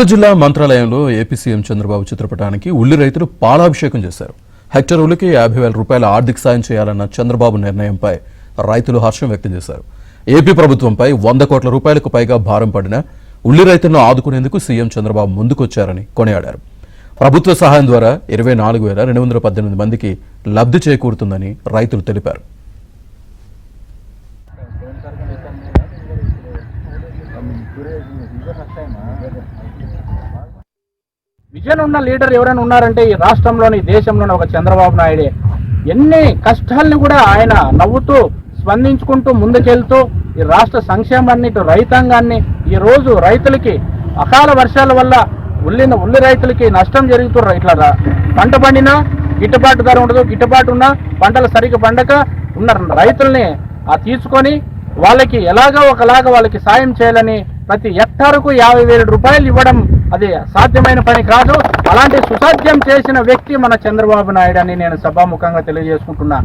జిల్లా మంత్రాలయంలో AP CM Chandrababu చిత్రపటానికి ఉల్లి రైతులు పాలాభిషేకం చేశారు. హెక్టర్ ఉల్లికి 50,000 రూపాయల ఆర్థిక సాయం చేయాలన్న చంద్రబాబు నిర్ణయంపై రైతులు హర్షం వ్యక్తం చేశారు. ఏపీ ప్రభుత్వంపై 100 కోట్ల రూపాయలకు పైగా భారం పడిన ఉల్లి రైతులను ఆదుకునేందుకు సీఎం చంద్రబాబు ముందుకొచ్చారని కొనియాడారు. ప్రభుత్వ సహాయం ద్వారా 24,218 మందికి లబ్ధి చేకూరుతుందని రైతులు తెలిపారు. విజన్ ఉన్న లీడర్ ఎవరైనా ఉన్నారంటే ఈ రాష్ట్రంలోని దేశంలోని ఒక చంద్రబాబు నాయుడే. ఎన్ని కష్టాలను కూడా ఆయన నవ్వుతూ స్పందించుకుంటూ ముందుకెళ్తూ ఈ రాష్ట్ర సంక్షేమాన్ని రైతాంగాన్ని ఈ రోజు రైతులకి అకాల వర్షాల వల్ల ఉల్లి రైతులకి నష్టం జరుగుతూ ఇట్లా పంట పండినా గిట్టుబాటు ధర ఉండదు, గిట్టుబాటు ఉన్న పంటలు సరిగ్గా పండక ఉన్న రైతుల్ని తీసుకొని వాళ్ళకి ఎలాగో ఒకలాగా వాళ్ళకి సాయం చేయాలని ప్రతి హెక్టారుకు 50,000 రూపాయలు ఇవ్వడం అది సాధ్యమైన పని కాదు. అలాంటి సుసాధ్యం చేసిన వ్యక్తి మన చంద్రబాబు నాయుడు అని నేను సభాముఖంగా తెలియజేసుకుంటున్నా.